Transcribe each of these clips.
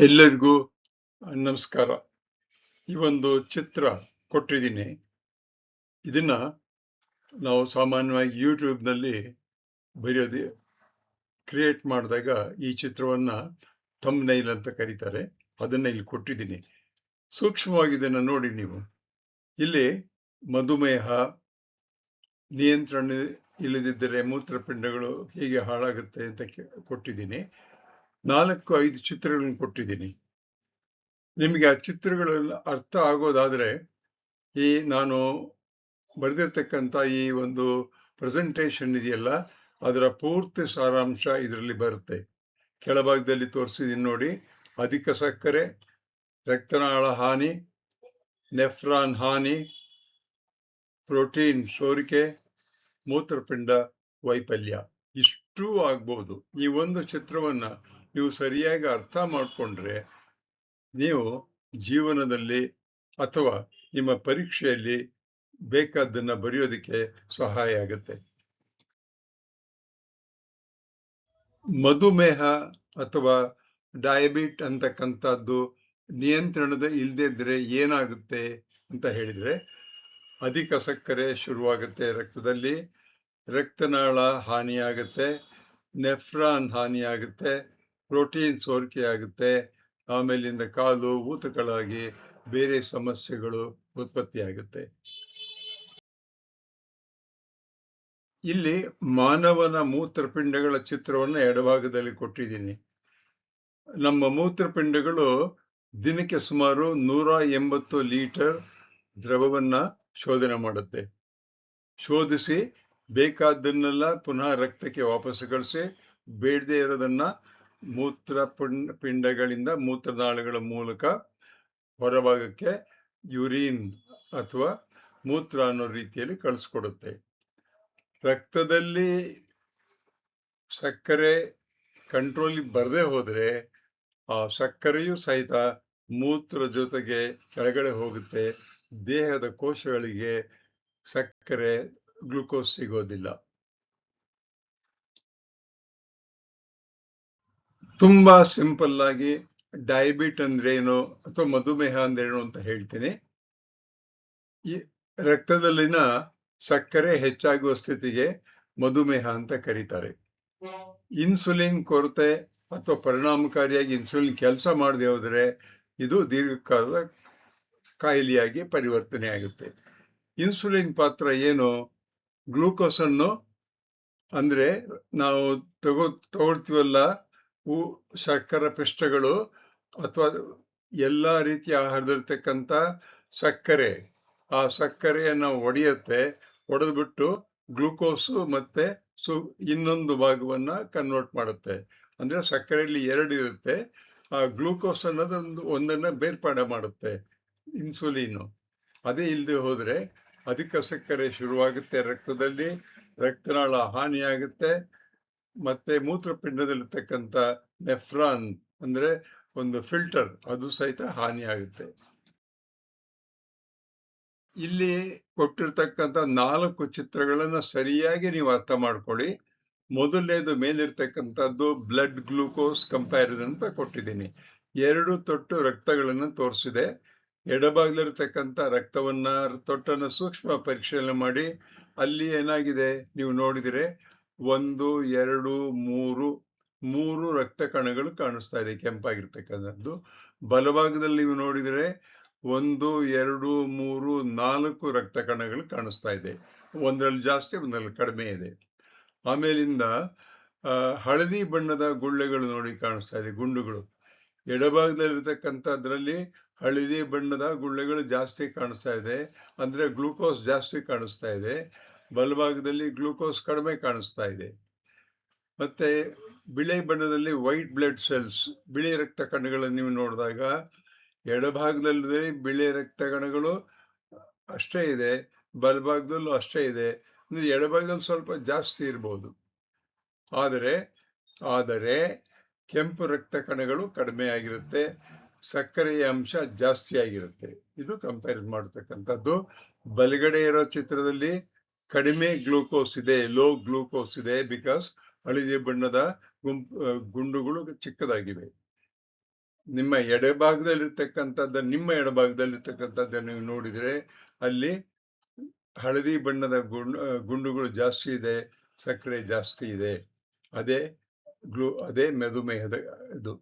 ಎಲ್ಲರಿಗೂ ನಮಸ್ಕಾರ. ಈ ಒಂದು ಚಿತ್ರ ಕೊಟ್ಟಿದ್ದೀನಿ. ಇದನ್ನ ನಾವು ಸಾಮಾನ್ಯವಾಗಿ ಯೂಟ್ಯೂಬ್ನಲ್ಲಿ ಬರೆಯೋದು ಕ್ರಿಯೇಟ್ ಮಾಡಿದಾಗ ಈ ಚಿತ್ರವನ್ನ ಥಂಬ್ನೈಲ್ ಅಂತ ಕರೀತಾರೆ. ಅದನ್ನ ಇಲ್ಲಿ ಕೊಟ್ಟಿದ್ದೀನಿ. ಸೂಕ್ಷ್ಮವಾಗಿ ಇದನ್ನ ನೋಡಿ ನೀವು. ಇಲ್ಲಿ ಮಧುಮೇಹ, ನಿಯಂತ್ರಣ ಇಲ್ಲದಿದ್ದರೆ ಮೂತ್ರಪಿಂಡಗಳು ಹೇಗೆ ಹಾಳಾಗುತ್ತೆ ಅಂತ ಕೊಟ್ಟಿದ್ದೀನಿ. 4-5 ಚಿತ್ರಗಳನ್ನು ಕೊಟ್ಟಿದ್ದೀನಿ. ನಿಮಗೆ ಆ ಚಿತ್ರಗಳೆಲ್ಲ ಅರ್ಥ ಆಗೋದಾದ್ರೆ ಈ ನಾನು ಬರೆದಿರ್ತಕ್ಕಂಥ ಈ ಒಂದು ಪ್ರೆಸೆಂಟೇಶನ್ ಇದೆಯಲ್ಲ, ಅದರ ಪೂರ್ತಿ ಸಾರಾಂಶ ಇದರಲ್ಲಿ ಬರುತ್ತೆ. ಕೆಳಭಾಗದಲ್ಲಿ ತೋರಿಸಿದೀನಿ ನೋಡಿ. ಅಧಿಕ ಸಕ್ಕರೆ, ರಕ್ತನಾಳ ಹಾನಿ, ನೆಫ್ರಾನ್ ಹಾನಿ, ಪ್ರೋಟೀನ್ ಸೋರಿಕೆ, ಮೂತ್ರಪಿಂಡ ವೈಫಲ್ಯ, ಇಷ್ಟೂ ಆಗ್ಬೋದು. ಈ ಒಂದು ಚಿತ್ರವನ್ನ ನೀವು ಸರಿಯಾಗಿ ಅರ್ಥ ಮಾಡಿಕೊಂಡ್ರೆ ನೀವು ಜೀವನದಲ್ಲಿ ಅಥವಾ ನಿಮ್ಮ ಪರೀಕ್ಷೆಯಲ್ಲಿ ಬೇಕಾದ್ದನ್ನ ಬರೆಯೋದಕ್ಕೆ ಸಹಾಯ ಆಗುತ್ತೆ. ಮಧುಮೇಹ ಅಥವಾ ಡಯಾಬಿಟ್ ಅಂತಕ್ಕಂಥದ್ದು ನಿಯಂತ್ರಣದ ಇಲ್ಲದೆ ಇದ್ರೆ ಏನಾಗುತ್ತೆ ಅಂತ ಹೇಳಿದ್ರೆ, ಅಧಿಕ ಸಕ್ಕರೆ ಶುರುವಾಗುತ್ತೆ ರಕ್ತದಲ್ಲಿ, ರಕ್ತನಾಳ ಹಾನಿಯಾಗುತ್ತೆ, ನೆಫ್ರಾನ್ ಹಾನಿಯಾಗುತ್ತೆ, ಪ್ರೋಟೀನ್ ಸೋರಿಕೆ ಆಗುತ್ತೆ, ಆಮೇಲಿಂದ ಕಾಲು ಊತಗಳಾಗಿ ಬೇರೆ ಸಮಸ್ಯೆಗಳು ಉತ್ಪತ್ತಿಯಾಗುತ್ತೆ. ಇಲ್ಲಿ ಮಾನವನ ಮೂತ್ರಪಿಂಡಗಳ ಚಿತ್ರವನ್ನು ಎಡಭಾಗದಲ್ಲಿ ಕೊಟ್ಟಿದ್ದೀನಿ. ನಮ್ಮ ಮೂತ್ರಪಿಂಡಗಳು ದಿನಕ್ಕೆ ಸುಮಾರು 180 ಲೀಟರ್ ದ್ರವವನ್ನ ಶೋಧನೆ ಮಾಡುತ್ತೆ. ಶೋಧಿಸಿ ಬೇಕಾದ್ದನ್ನೆಲ್ಲ ಪುನಃ ರಕ್ತಕ್ಕೆ ವಾಪಸ್ ಕಳಿಸಿ, ಬೇಡದೇ ಇರೋದನ್ನ ಮೂತ್ರಪಿಂಡಗಳಿಂದ ಮೂತ್ರನಾಳಗಳ ಮೂಲಕ ಹೊರಭಾಗಕ್ಕೆ ಯುರಿನ್ ಅಥವಾ ಮೂತ್ರ ಅನ್ನೋ ರೀತಿಯಲ್ಲಿ ಕಳಿಸ್ಕೊಡುತ್ತೆ. ರಕ್ತದಲ್ಲಿ ಸಕ್ಕರೆ ಕಂಟ್ರೋಲ್ ಬರದೇ ಹೋದ್ರೆ ಆ ಸಕ್ಕರೆಯೂ ಸಹಿತ ಮೂತ್ರ ಜೊತೆಗೆ ಕೆಳಗಡೆ ಹೋಗುತ್ತೆ. ದೇಹದ ಕೋಶಗಳಿಗೆ ಸಕ್ಕರೆ ಗ್ಲುಕೋಸ್ ಸಿಗೋದಿಲ್ಲ. ತುಂಬಾ ಸಿಂಪಲ್ ಆಗಿ ಡಯಾಬಿಟ್ ಅಂದ್ರೇನು ಅಥವಾ ಮಧುಮೇಹ ಅಂದ್ರೇನು ಅಂತ ಹೇಳ್ತೀನಿ. ಈ ರಕ್ತದಲ್ಲಿನ ಸಕ್ಕರೆ ಹೆಚ್ಚಾಗುವ ಸ್ಥಿತಿಗೆ ಮಧುಮೇಹ ಅಂತ ಕರೀತಾರೆ. ಇನ್ಸುಲಿನ್ ಕೊರತೆ ಅಥವಾ ಪರಿಣಾಮಕಾರಿಯಾಗಿ ಇನ್ಸುಲಿನ್ ಕೆಲಸ ಮಾಡದೆ ಹೋದ್ರೆ ಇದು ದೀರ್ಘಕಾಲದ ಕಾಯಿಲೆಯಾಗಿ ಪರಿವರ್ತನೆ ಆಗುತ್ತೆ. ಇನ್ಸುಲಿನ್ ಪಾತ್ರ ಏನು? ಗ್ಲೂಕೋಸ್ ಅನ್ನು ಅಂದ್ರೆ ನಾವು ತಗೊಳ್ತೀವಲ್ಲ ಸಕ್ಕರೆ ಪಿಷ್ಟಗಳು ಅಥವಾ ಎಲ್ಲಾ ರೀತಿಯ ಆಹಾರದಲ್ಲಿರ್ತಕ್ಕಂಥ ಸಕ್ಕರೆ, ಆ ಸಕ್ಕರೆಯನ್ನ ಒಡೆದ್ಬಿಟ್ಟು ಗ್ಲೂಕೋಸು ಮತ್ತೆ ಇನ್ನೊಂದು ಭಾಗವನ್ನ ಕನ್ವರ್ಟ್ ಮಾಡುತ್ತೆ. ಅಂದ್ರೆ ಸಕ್ಕರೆಯಲ್ಲಿ 2 ಇರುತ್ತೆ. ಆ ಗ್ಲೂಕೋಸ್ ಅನ್ನೋದೊಂದು ಒಂದನ್ನ ಬೇರ್ಪಾಡ ಮಾಡುತ್ತೆ ಇನ್ಸುಲಿನ್. ಅದೇ ಇಲ್ಲದೆ ಹೋದ್ರೆ ಅಧಿಕ ಸಕ್ಕರೆ ಶುರುವಾಗುತ್ತೆ ರಕ್ತದಲ್ಲಿ, ರಕ್ತನಾಳ ಹಾನಿಯಾಗುತ್ತೆ, ಮತ್ತೆ ಮೂತ್ರಪಿಂಡದಲ್ಲಿರ್ತಕ್ಕಂಥ ನೆಫ್ರಾನ್ ಅಂದ್ರೆ ಒಂದು ಫಿಲ್ಟರ್, ಅದು ಸಹಿತ ಹಾನಿಯಾಗುತ್ತೆ. ಇಲ್ಲಿ ಕೊಟ್ಟಿರ್ತಕ್ಕಂಥ 4 ಚಿತ್ರಗಳನ್ನ ಸರಿಯಾಗಿ ನೀವು ಅರ್ಥ ಮಾಡ್ಕೊಳ್ಳಿ. ಮೊದಲನೇದು ಮೇಲಿರ್ತಕ್ಕಂಥದ್ದು ಬ್ಲಡ್ ಗ್ಲೂಕೋಸ್ ಕಂಪ್ಯಾರಿಸನ್ ಅಂತ ಕೊಟ್ಟಿದ್ದೀನಿ. 2 ತೊಟ್ಟು ರಕ್ತಗಳನ್ನು ತೋರಿಸಿದೆ. ಎಡಭಾಗದಲ್ಲಿರ್ತಕ್ಕಂಥ ತೊಟ್ಟನ್ನು ಸೂಕ್ಷ್ಮ ಪರಿಶೀಲನೆ ಮಾಡಿ. ಅಲ್ಲಿ ಏನಾಗಿದೆ ನೀವು ನೋಡಿದ್ರೆ 1, 2, 3 ರಕ್ತ ಕಣಗಳು ಕಾಣಿಸ್ತಾ ಇದೆ, ಕೆಂಪಾಗಿರ್ತಕ್ಕಂಥದ್ದು. ಬಲಭಾಗದಲ್ಲಿ ನೀವು ನೋಡಿದ್ರೆ 1, 2, 3, 4 ರಕ್ತ ಕಣಗಳು ಕಾಣಿಸ್ತಾ ಇದೆ. ಒಂದರಲ್ಲಿ ಜಾಸ್ತಿ, ಒಂದರಲ್ಲಿ ಕಡಿಮೆ ಇದೆ. ಆಮೇಲಿಂದ ಹಳದಿ ಬಣ್ಣದ ಗುಳ್ಳೆಗಳು ನೋಡಿ ಕಾಣಿಸ್ತಾ ಇದೆ, ಗುಂಡುಗಳು. ಎಡಭಾಗದಲ್ಲಿರ್ತಕ್ಕಂಥದ್ರಲ್ಲಿ ಹಳದಿ ಬಣ್ಣದ ಗುಳ್ಳೆಗಳು ಜಾಸ್ತಿ ಕಾಣಿಸ್ತಾ ಇದೆ, ಅಂದ್ರೆ ಗ್ಲೂಕೋಸ್ ಜಾಸ್ತಿ ಕಾಣಿಸ್ತಾ ಇದೆ. ಬಲಭಾಗದಲ್ಲಿ ಗ್ಲೂಕೋಸ್ ಕಡಿಮೆ ಕಾಣಿಸ್ತಾ ಇದೆ. ಮತ್ತೆ ಬಿಳಿ ಬಣ್ಣದಲ್ಲಿ ವೈಟ್ ಬ್ಲಡ್ ಸೆಲ್ಸ್, ಬಿಳಿ ರಕ್ತ ಕಣಗಳನ್ನು ನೀವು ನೋಡಿದಾಗ ಎಡಭಾಗದಲ್ಲಿ ಬಿಳಿ ರಕ್ತ ಕಣಗಳು ಅಷ್ಟೇ ಇದೆ, ಬಲಭಾಗದಲ್ಲೂ ಅಷ್ಟೇ ಇದೆ. ಅಂದ್ರೆ ಎಡಭಾಗದಲ್ಲಿ ಸ್ವಲ್ಪ ಜಾಸ್ತಿ ಇರ್ಬೋದು, ಆದರೆ ಕೆಂಪು ರಕ್ತ ಕಣಗಳು ಕಡಿಮೆ ಆಗಿರುತ್ತೆ, ಸಕ್ಕರೆಯ ಅಂಶ ಜಾಸ್ತಿ ಆಗಿರುತ್ತೆ. ಇದು ಕಂಪೇರ್ ಮಾಡತಕ್ಕಂಥದ್ದು. ಬಲಗಡೆ ಇರೋ ಚಿತ್ರದಲ್ಲಿ ಕಡಿಮೆ ಗ್ಲೂಕೋಸ್ ಇದೆ, ಲೋ ಗ್ಲೂಕೋಸ್ ಇದೆ, ಬಿಕಾಸ್ ಹಳದಿ ಬಣ್ಣದ ಗುಂಡುಗಳು ಚಿಕ್ಕದಾಗಿವೆ. ನಿಮ್ಮ ಎಡಭಾಗದಲ್ಲಿರ್ತಕ್ಕಂಥದ್ದನ್ನು ನೀವು ನೋಡಿದ್ರೆ ಅಲ್ಲಿ ಹಳದಿ ಬಣ್ಣದ ಗುಂಡುಗಳು ಜಾಸ್ತಿ ಇದೆ, ಸಕ್ಕರೆ ಜಾಸ್ತಿ ಇದೆ. ಅದೇ ಮಧುಮೇಹದ ಇದು.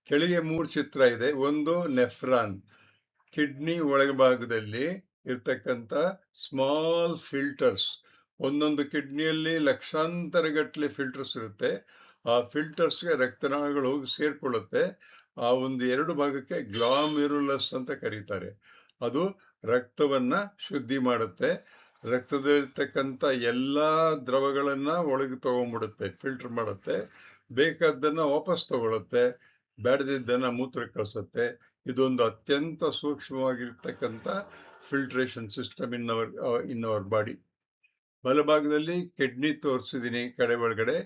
ಕೆಳಗೆ 3 ಚಿತ್ರ ಇದೆ. ಒಂದು ನೆಫ್ರಾನ್, ಕಿಡ್ನಿ ಒಳಭಾಗದಲ್ಲಿ ಇರ್ತಕ್ಕಂಥ ಸ್ಮಾಲ್ ಫಿಲ್ಟರ್ಸ್. ಒಂದೊಂದು ಕಿಡ್ನಿಯಲ್ಲಿ ಲಕ್ಷಾಂತರ ಗಟ್ಟಲೆ ಫಿಲ್ಟರ್ಸ್ ಇರುತ್ತೆ. ಆ ಫಿಲ್ಟರ್ಸ್ಗೆ ರಕ್ತನಾಳಗಳು ಹೋಗಿ ಸೇರ್ಕೊಳ್ಳುತ್ತೆ. ಆ ಒಂದು 2 ಭಾಗಕ್ಕೆ ಗ್ಲಾಮ್ಯುರುಲಸ್ ಅಂತ ಕರೀತಾರೆ. ಅದು ರಕ್ತವನ್ನ ಶುದ್ಧಿ ಮಾಡುತ್ತೆ. ರಕ್ತದಲ್ಲಿರ್ತಕ್ಕಂಥ ಎಲ್ಲಾ ದ್ರವಗಳನ್ನ ಒಳಗೆ ತಗೊಂಡ್ಬಿಡುತ್ತೆ, ಫಿಲ್ಟರ್ ಮಾಡುತ್ತೆ. ಬೇಕಾದ್ದನ್ನ ವಾಪಸ್ ತಗೊಳುತ್ತೆ, ಬೇಡದಿದ್ದನ್ನ ಮೂತ್ರ ಕಳಿಸುತ್ತೆ. ಇದೊಂದು ಅತ್ಯಂತ ಸೂಕ್ಷ್ಮವಾಗಿರ್ತಕ್ಕಂಥ filtration system in our body. ಬಲಭಾಗದಲ್ಲಿ ಕಿಡ್ನಿ ತೋರಿಸಿದೀನಿ. ಕಡೆ ಒಳಗಡೆ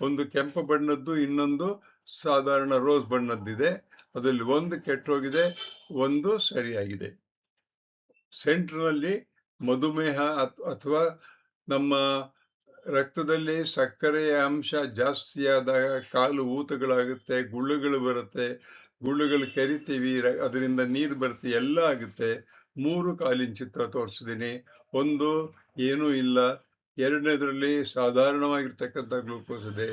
ಒಂದು ಕೆಂಪು ಬಣ್ಣದ್ದು, ಇನ್ನೊಂದು ಸಾಧಾರಣ ರೋಸ್ ಬಣ್ಣದ್ದಿದೆ. ಅದರಲ್ಲಿ ಒಂದು ಕೆಟ್ಟೋಗಿದೆ, ಒಂದು ಸರಿಯಾಗಿದೆ. ಸೆಂಟ್ರಲ್ಲಿ ಮಧುಮೇಹ ಅಥವಾ ನಮ್ಮ ರಕ್ತದಲ್ಲಿ ಸಕ್ಕರೆಯ ಅಂಶ ಜಾಸ್ತಿ ಆದಾಗ ಕಾಲು ಊತಗಳಾಗುತ್ತೆ, ಗುಳ್ಳುಗಳು ಬರುತ್ತೆ, ಗುಳ್ಳುಗಳು ಕೆರಿತೀವಿ, ಅದರಿಂದ ನೀರು ಬರುತ್ತೆ, ಎಲ್ಲ ಆಗುತ್ತೆ. 3 ಕಾಲಿನ ಚಿತ್ರ ತೋರಿಸಿದ್ದೀನಿ. ಒಂದು ಏನೂ ಇಲ್ಲ, 2ನೇದ್ರಲ್ಲಿ ಸಾಧಾರಣವಾಗಿರ್ತಕ್ಕಂಥ ಗ್ಲೂಕೋಸ್ ಇದೆ,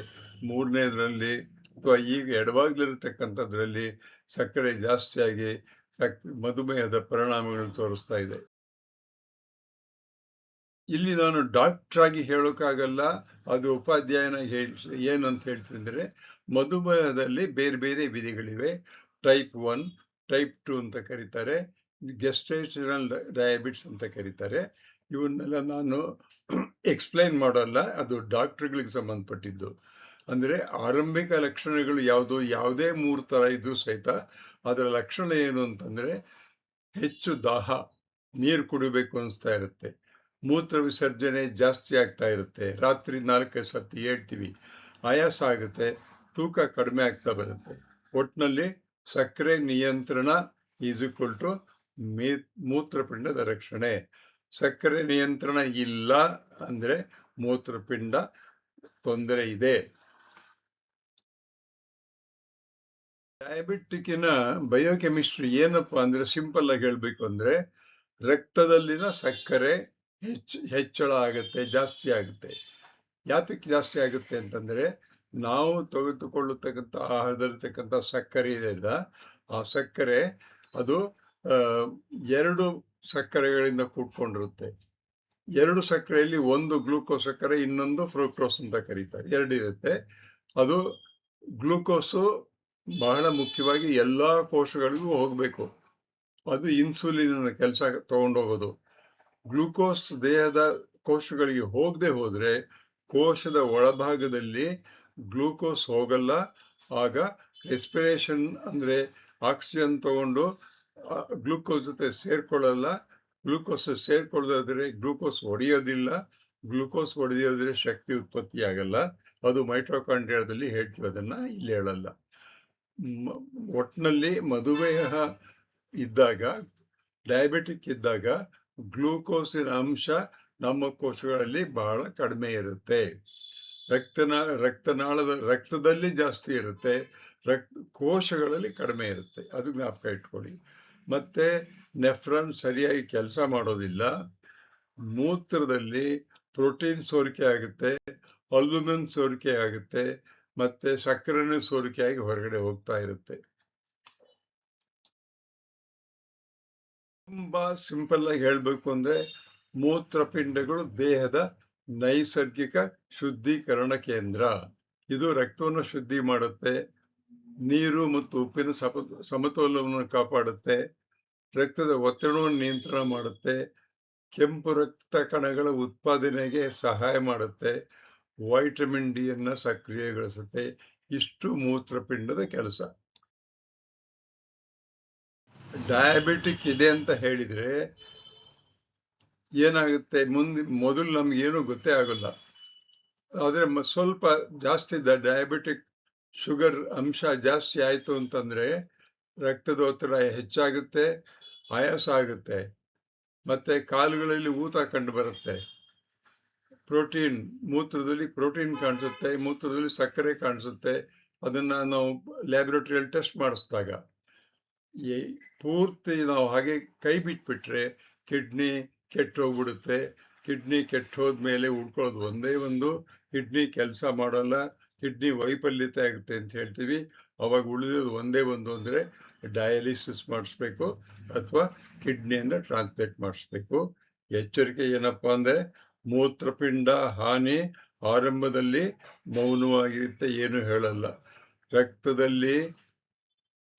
3ನೇದ್ರಲ್ಲಿ ಅಥವಾ ಈಗ ಎಡಭಾಗದಲ್ಲಿರ್ತಕ್ಕಂಥದ್ರಲ್ಲಿ ಸಕ್ಕರೆ ಜಾಸ್ತಿ ಆಗಿ ಮಧುಮೇಹದ ಪರಿಣಾಮಗಳನ್ನು ತೋರಿಸ್ತಾ ಇದೆ. ಇಲ್ಲಿ ನಾನು ಡಾಕ್ಟರ್ ಆಗಿ ಹೇಳೋಕ್ಕಾಗಲ್ಲ, ಅದು ಉಪಾಧ್ಯಾಯನ ಏನು ಅಂತ ಹೇಳ್ತಿದ್ರೆ, ಮಧುಮೇಹದಲ್ಲಿ ಬೇರೆ ಬೇರೆ ವಿಧಿಗಳಿವೆ. ಟೈಪ್ 1, ಟೈಪ್ 2 ಅಂತ ಕರೀತಾರೆ, ಗೆಸ್ಟೇಷನಲ್ ಡಯಾಬಿಟ್ಸ್ ಅಂತ ಕರೀತಾರೆ. ಇವನ್ನೆಲ್ಲ ನಾನು ಎಕ್ಸ್ಪ್ಲೈನ್ ಮಾಡೋಲ್ಲ, ಅದು ಡಾಕ್ಟರ್ಗಳಿಗೆ ಸಂಬಂಧಪಟ್ಟಿದ್ದು. ಅಂದ್ರೆ ಆರಂಭಿಕ ಲಕ್ಷಣಗಳು ಯಾವುದು, ಯಾವುದೇ 3 ತರ ಇದ್ದು ಸಹಿತ ಅದರ ಲಕ್ಷಣ ಏನು ಅಂತಂದ್ರೆ, ಹೆಚ್ಚು ದಾಹ, ನೀರು ಕುಡಿಬೇಕು ಅನಿಸ್ತಾ ಇರುತ್ತೆ, ಮೂತ್ರ ವಿಸರ್ಜನೆ ಜಾಸ್ತಿ ಆಗ್ತಾ ಇರುತ್ತೆ, ರಾತ್ರಿ 4 ಸರ್ತಿ ಹೇಳ್ತೀವಿ, ಆಯಾಸ ಆಗುತ್ತೆ, ತೂಕ ಕಡಿಮೆ ಆಗ್ತಾ ಬರುತ್ತೆ. ಒಟ್ಟಿನಲ್ಲಿ ಸಕ್ಕರೆ ನಿಯಂತ್ರಣ ಈಸ್ ಈಕ್ವಲ್ ಟು ಮೂತ್ರಪಿಂಡದ ರಕ್ಷಣೆ. ಸಕ್ಕರೆ ನಿಯಂತ್ರಣ ಇಲ್ಲ ಅಂದ್ರೆ ಮೂತ್ರಪಿಂಡ ತೊಂದರೆ ಇದೆ. ಡಯಾಬಿಟಿಕ್ನ ಬಯೋಕೆಮಿಸ್ಟ್ರಿ ಏನಪ್ಪಾ ಅಂದ್ರೆ, ಸಿಂಪಲ್ ಆಗಿ ಹೇಳ್ಬೇಕು ಅಂದ್ರೆ, ರಕ್ತದಲ್ಲಿನ ಸಕ್ಕರೆ ಹೆಚ್ಚಳ ಆಗುತ್ತೆ, ಜಾಸ್ತಿ ಆಗುತ್ತೆ. ಯಾತಕ್ಕೆ ಜಾಸ್ತಿ ಆಗುತ್ತೆ ಅಂತಂದ್ರೆ, ನಾವು ತೆಗೆದುಕೊಳ್ಳತಕ್ಕಂಥ ಆಹಾರದಲ್ಲಿರ್ತಕ್ಕಂಥ ಸಕ್ಕರೆ ಇದೆಯಲ್ಲ, ಆ ಸಕ್ಕರೆ ಅದು 2 ಸಕ್ಕರೆಗಳಿಂದ ಕೂಡ್ಕೊಂಡಿರುತ್ತೆ. 2 ಸಕ್ಕರೆಯಲ್ಲಿ ಒಂದು ಗ್ಲೂಕೋಸ್ ಸಕ್ಕರೆ, ಇನ್ನೊಂದು ಫ್ರೂಕ್ಟೋಸ್ ಅಂತ ಕರೀತಾರೆ, 2 ಇರುತ್ತೆ. ಅದು ಗ್ಲೂಕೋಸು ಬಹಳ ಮುಖ್ಯವಾಗಿ ಎಲ್ಲಾ ಕೋಶಗಳಿಗೂ ಹೋಗ್ಬೇಕು, ಅದು ಇನ್ಸುಲಿನ್ ಕೆಲಸ ತಗೊಂಡೋಗೋದು. ಗ್ಲೂಕೋಸ್ ದೇಹದ ಕೋಶಗಳಿಗೆ ಹೋಗದೆ ಹೋದ್ರೆ ಕೋಶದ ಒಳಭಾಗದಲ್ಲಿ ಗ್ಲೂಕೋಸ್ ಹೋಗಲ್ಲ. ಆಗ ರೆಸ್ಪಿರೇಷನ್ ಅಂದ್ರೆ ಆಕ್ಸಿಜನ್ ತಗೊಂಡು ಗ್ಲೂಕೋಸ್ ಜೊತೆ ಸೇರ್ಕೊಳ್ಳಲ್ಲ. ಗ್ಲೂಕೋಸ್ ಸೇರ್ಕೊಳ್ಳೋದ್ರೆ ಗ್ಲೂಕೋಸ್ ಒಡೆಯೋದಿಲ್ಲ, ಗ್ಲೂಕೋಸ್ ಒಡೆಯೋದ್ರೆ ಶಕ್ತಿ ಉತ್ಪತ್ತಿ ಆಗಲ್ಲ. ಅದು ಮೈಟೊಕಾಂಡ್ರಿಯಾದಲ್ಲಿ ಹೇಳ್ತೀವಿ, ಅದನ್ನ ಇಲ್ಲಿ ಹೇಳಲ್ಲ. ಒಟ್ಟಿನಲ್ಲಿ ಮಧುಮೇಹ ಇದ್ದಾಗ, ಡಯಾಬಿಟಿಕ್ ಇದ್ದಾಗ ಗ್ಲೂಕೋಸಿನ ಅಂಶ ನಮ್ಮ ಕೋಶಗಳಲ್ಲಿ ಬಹಳ ಕಡಿಮೆ ಇರುತ್ತೆ. ರಕ್ತದಲ್ಲಿ ಜಾಸ್ತಿ ಇರುತ್ತೆ, ಕೋಶಗಳಲ್ಲಿ ಕಡಿಮೆ ಇರುತ್ತೆ, ಅದು ಜ್ಞಾಪಕ ಇಟ್ಕೊಳ್ಳಿ. ಮತ್ತೆ ನೆಫ್ರಾನ್ ಸರಿಯಾಗಿ ಕೆಲಸ ಮಾಡೋದಿಲ್ಲ. ಮೂತ್ರದಲ್ಲಿ ಪ್ರೋಟೀನ್ ಸೋರಿಕೆ ಆಗುತ್ತೆ, ಅಲ್ಬುಮಿನ್ ಸೋರಿಕೆ ಆಗುತ್ತೆ, ಮತ್ತೆ ಸಕ್ಕರೆನೂ ಸೋರಿಕೆಯಾಗಿ ಹೊರಗಡೆ ಹೋಗ್ತಾ ಇರುತ್ತೆ. ತುಂಬಾ ಸಿಂಪಲ್ ಆಗಿ ಹೇಳ್ಬೇಕು ಅಂದ್ರೆ, ಮೂತ್ರಪಿಂಡಗಳು ದೇಹದ ನೈಸರ್ಗಿಕ ಶುದ್ಧೀಕರಣ ಕೇಂದ್ರ. ಇದು ರಕ್ತವನ್ನು ಶುದ್ಧಿ ಮಾಡುತ್ತೆ, ನೀರು ಮತ್ತು ಉಪ್ಪಿನ ಸಮತೋಲನವನ್ನು ಕಾಪಾಡುತ್ತೆ, ರಕ್ತದ ಒತ್ತಡವನ್ನು ನಿಯಂತ್ರಣ ಮಾಡುತ್ತೆ, ಕೆಂಪು ರಕ್ತ ಕಣಗಳ ಉತ್ಪಾದನೆಗೆ ಸಹಾಯ ಮಾಡುತ್ತೆ, ವೈಟಮಿನ್ ಡಿ ಅನ್ನ ಸಕ್ರಿಯಗೊಳಿಸುತ್ತೆ. ಇಷ್ಟು ಮೂತ್ರಪಿಂಡದ ಕೆಲಸ. ಡಯಾಬಿಟಿಕ್ ಇದೆ ಅಂತ ಹೇಳಿದ್ರೆ ಏನಾಗುತ್ತೆ, ಮೊದಲು ನಮ್ಗೆ ಏನು ಗೊತ್ತೇ ಆಗೋಲ್ಲ. ಆದ್ರೆ ಸ್ವಲ್ಪ ಜಾಸ್ತಿ ಡಯಾಬಿಟಿಕ್ ಶುಗರ್ ಅಂಶ ಜಾಸ್ತಿ ಆಯ್ತು ಅಂತಂದ್ರೆ ರಕ್ತದ ಒತ್ತಡ ಹೆಚ್ಚಾಗುತ್ತೆ, ಆಯಾಸ ಆಗುತ್ತೆ, ಮತ್ತೆ ಕಾಲುಗಳಲ್ಲಿ ಊತ ಕಂಡು ಬರುತ್ತೆ, ಮೂತ್ರದಲ್ಲಿ ಪ್ರೋಟೀನ್ ಕಾಣಿಸುತ್ತೆ, ಮೂತ್ರದಲ್ಲಿ ಸಕ್ಕರೆ ಕಾಣಿಸುತ್ತೆ. ಅದನ್ನ ನಾವು ಲ್ಯಾಬೊರೇಟರಿಯಲ್ಲಿ ಟೆಸ್ಟ್ ಮಾಡಿಸಿದಾಗ ಪೂರ್ತಿ ನಾವು ಹಾಗೆ ಕೈ ಬಿಟ್ಬಿಟ್ರೆ ಕಿಡ್ನಿ ಕೆಟ್ಟೋಗ್ಬಿಡುತ್ತೆ. ಕಿಡ್ನಿ ಕೆಟ್ಟೋದ್ಮೇಲೆ ಉಳ್ಕೊಳ್ಳೋದು ಒಂದೇ ಒಂದು, ಕಿಡ್ನಿ ಕೆಲಸ ಮಾಡಲ್ಲ, ಕಿಡ್ನಿ ವೈಫಲ್ಯತೆ ಆಗುತ್ತೆ ಅಂತ ಹೇಳ್ತೀವಿ. ಅವಾಗ ಉಳಿಯೋದು ಒಂದೇ ಒಂದು ಅಂದ್ರೆ ಡಯಾಲಿಸಿಸ್ ಮಾಡಿಸ್ಬೇಕು ಅಥವಾ ಕಿಡ್ನಿಯನ್ನ ಟ್ರಾನ್ಸ್ಪ್ಲೇಟ್ ಮಾಡಿಸ್ಬೇಕು. ಎಚ್ಚರಿಕೆ ಏನಪ್ಪಾ ಅಂದ್ರೆ ಮೂತ್ರಪಿಂಡ ಹಾನಿ ಆರಂಭದಲ್ಲಿ ಮೌನವಾಗಿರುತ್ತೆ, ಏನು ಹೇಳಲ್ಲ. ರಕ್ತದಲ್ಲಿ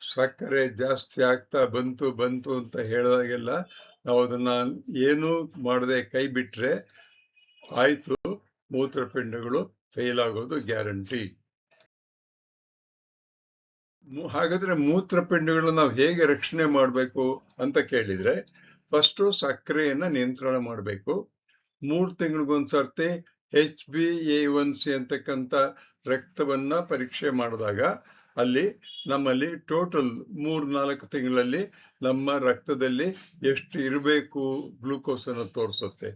ಸಕ್ಕರೆ ಜಾಸ್ತಿ ಆಗ್ತಾ ಬಂತು ಅಂತ ಹೇಳಿದಾಗೆಲ್ಲ ನಾವು ಅದನ್ನ ಏನು ಮಾಡದೆ ಕೈ ಬಿಟ್ರೆ ಆಯ್ತು, ಮೂತ್ರಪಿಂಡಗಳು ಫೇಲ್ ಆಗೋದು ಗ್ಯಾರಂಟಿ. ಹಾಗಾದ್ರೆ ಮೂತ್ರಪಿಂಡಗಳನ್ನ ನಾವು ಹೇಗೆ ರಕ್ಷಣೆ ಮಾಡಬೇಕು ಅಂತ ಕೇಳಿದ್ರೆ, ಫಸ್ಟ್ ಸಕ್ಕರೆಯನ್ನ ನಿಯಂತ್ರಣ ಮಾಡಬೇಕು. 3 ತಿಂಗಳಿಗೊಂದ್ಸರ್ತಿ HbA1c ಅಂತಕ್ಕಂಥ ರಕ್ತವನ್ನ ಪರೀಕ್ಷೆ ಮಾಡಿದಾಗ ಅಲ್ಲಿ ನಮ್ಮಲ್ಲಿ ಟೋಟಲ್ 3-4 ತಿಂಗಳಲ್ಲಿ ನಮ್ಮ ರಕ್ತದಲ್ಲಿ ಎಷ್ಟು ಇರಬೇಕು ಗ್ಲೂಕೋಸ್ ಅನ್ನು ತೋರಿಸುತ್ತೆ.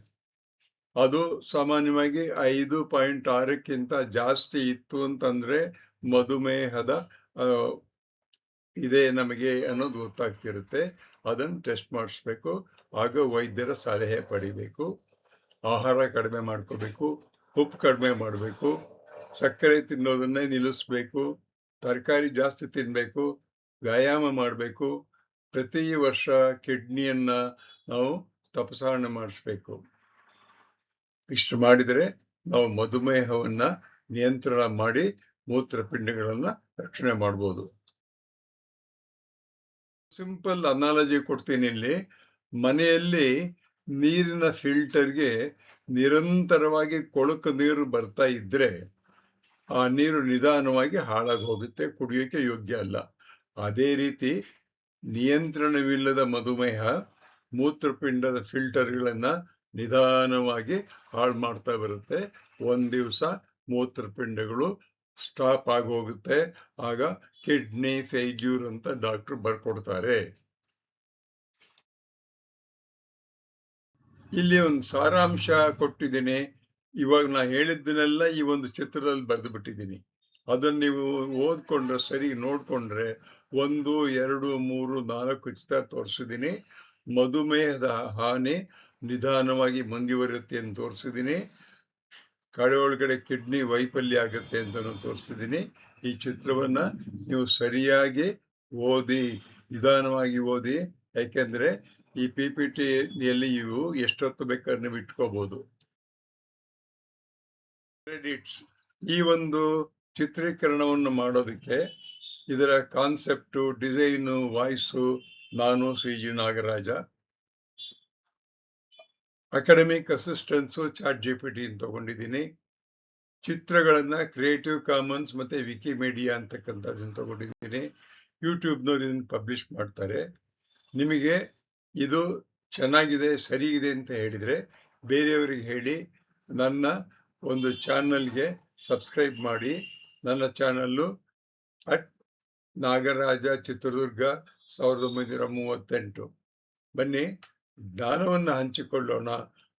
ಅದು ಸಾಮಾನ್ಯವಾಗಿ 5.6ಕ್ಕಿಂತ ಜಾಸ್ತಿ ಇತ್ತು ಅಂತಂದ್ರೆ ಮಧುಮೇಹದ ಇದೆ ನಮಗೆ ಅನ್ನೋದು ಗೊತ್ತಾಗ್ತಿರುತ್ತೆ. ಅದನ್ನು ಟೆಸ್ಟ್ ಮಾಡಿಸ್ಬೇಕು. ಆಗ ವೈದ್ಯರ ಸಲಹೆ ಪಡಿಬೇಕು. ಆಹಾರ ಕಡಿಮೆ ಮಾಡ್ಕೋಬೇಕು, ಉಪ್ಪು ಕಡಿಮೆ ಮಾಡಬೇಕು, ಸಕ್ಕರೆ ತಿನ್ನೋದನ್ನೇ ನಿಲ್ಲಿಸ್ಬೇಕು, ತರಕಾರಿ ಜಾಸ್ತಿ ತಿನ್ಬೇಕು, ವ್ಯಾಯಾಮ ಮಾಡಬೇಕು. ಪ್ರತಿ ವರ್ಷ ಕಿಡ್ನಿಯನ್ನ ನಾವು ತಪಾಸಣೆ ಮಾಡಿಸ್ಬೇಕು. ಇಷ್ಟು ಮಾಡಿದರೆ ನಾವು ಮಧುಮೇಹವನ್ನ ನಿಯಂತ್ರಣ ಮಾಡಿ ಮೂತ್ರಪಿಂಡಗಳನ್ನ ರಕ್ಷಣೆ ಮಾಡ್ಬೋದು. ಸಿಂಪಲ್ ಅನಾಲಜಿ ಕೊಡ್ತೀನಿ ಇಲ್ಲಿ. ಮನೆಯಲ್ಲಿ ನೀರಿನ ಫಿಲ್ಟರ್ಗೆ ನಿರಂತರವಾಗಿ ಕೊಳಕು ನೀರು ಬರ್ತಾ ಇದ್ರೆ ಆ ನೀರು ನಿಧಾನವಾಗಿ ಹಾಳಾಗಿ ಹೋಗುತ್ತೆ, ಕುಡಿಯೋಕೆ ಯೋಗ್ಯ ಅಲ್ಲ. ಅದೇ ರೀತಿ ನಿಯಂತ್ರಣವಿಲ್ಲದ ಮಧುಮೇಹ ಮೂತ್ರಪಿಂಡದ ಫಿಲ್ಟರ್ಗಳನ್ನ ನಿಧಾನವಾಗಿ ಹಾಳು ಮಾಡ್ತಾ ಬರುತ್ತೆ. ಒಂದ್ ದಿವಸ ಮೂತ್ರಪಿಂಡಗಳು ಸ್ಟಾಪ್ ಆಗೋಗುತ್ತೆ. ಆಗ ಕಿಡ್ನಿ ಫೇಲ್ಯೂರ್ ಅಂತ ಡಾಕ್ಟರ್ ಬರ್ಕೊಡ್ತಾರೆ. ಇಲ್ಲಿ ಒಂದು ಸಾರಾಂಶ ಕೊಟ್ಟಿದ್ದೀನಿ. ಇವಾಗ ನಾ ಹೇಳಿದ್ದನ್ನೆಲ್ಲ ಈ ಒಂದು ಚಿತ್ರದಲ್ಲಿ ಬರೆದು ಬಿಟ್ಟಿದ್ದೀನಿ. ಅದನ್ನ ನೀವು ಓದ್ಕೊಂಡ್ರೆ, ಸರಿ ನೋಡ್ಕೊಂಡ್ರೆ 1, 2, 3, 4 ಚಿತ್ರ ತೋರಿಸಿದ್ದೀನಿ. ಮಧುಮೇಹದ ಹಾನಿ ನಿಧಾನವಾಗಿ ಮುಂದುವರಿಯುತ್ತೆ ಅಂತ ತೋರಿಸಿದ್ದೀನಿ. ಒಳಗಡೆ ಕಿಡ್ನಿ ವೈಫಲ್ಯ ಆಗುತ್ತೆ ಅಂತ ತೋರಿಸಿದ್ದೀನಿ. ಈ ಚಿತ್ರವನ್ನ ನೀವು ಸರಿಯಾಗಿ ಓದಿ, ನಿಧಾನವಾಗಿ ಓದಿ. ಯಾಕೆಂದ್ರೆ ಈ PPTಯಲ್ಲಿ ನೀವು ಎಷ್ಟೊತ್ತು ಬೇಕಾದ್ರೆ ನೀವು ಇಟ್ಕೋಬಹುದು. ಕ್ರೆಡಿಟ್ಸ್. ಈ ಒಂದು ಚಿತ್ರೀಕರಣವನ್ನು ಮಾಡೋದಕ್ಕೆ ಇದರ ಕಾನ್ಸೆಪ್ಟು, ಡಿಸೈನು, ವಾಯ್ಸು ನಾನು CG Nagaraja. Academic assistance ChatGPT ತಗೊಂಡಿದ್ದೀನಿ. ಚಿತ್ರಗಳನ್ನ ಕ್ರಿಯೇಟಿವ್ ಕಾಮನ್ಸ್ ಮತ್ತೆ ವಿಕಿಮೀಡಿಯಾ ಅಂತಕ್ಕಂಥದ್ದನ್ನು ತಗೊಂಡಿದ್ದೀನಿ. ಯೂಟ್ಯೂಬ್ನವ್ರು ಇದನ್ನು ಪಬ್ಲಿಷ್ ಮಾಡ್ತಾರೆ. ನಿಮಗೆ ಇದು ಚೆನ್ನಾಗಿದೆ, ಸರಿ ಇದೆ ಅಂತ ಹೇಳಿದ್ರೆ ಬೇರೆಯವರಿಗೆ ಹೇಳಿ. ನನ್ನ ಒಂದು ಚಾನಲ್ಗೆ ಸಬ್ಸ್ಕ್ರೈಬ್ ಮಾಡಿ. ನನ್ನ ಚಾನಲ್ಲು @ನಾಗರಾಜ ಚಿತ್ರದುರ್ಗ 1938. ಬನ್ನಿ, ಜ್ಞಾನವನ್ನು ಹಂಚಿಕೊಳ್ಳೋಣ,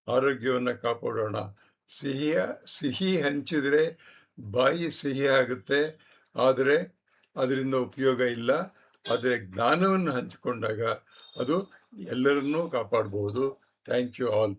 ಆರೋಗ್ಯವನ್ನು ಕಾಪಾಡೋಣ. ಸಿಹಿ ಹಂಚಿದ್ರೆ ಬಾಯಿ ಸಿಹಿ ಆಗುತ್ತೆ, ಆದರೆ ಅದರಿಂದ ಉಪಯೋಗ ಇಲ್ಲ. ಆದರೆ ಜ್ಞಾನವನ್ನು ಹಂಚಿಕೊಂಡಾಗ ಅದು ಎಲ್ಲರನ್ನೂ ಕಾಪಾಡಬಹುದು. Thank you all.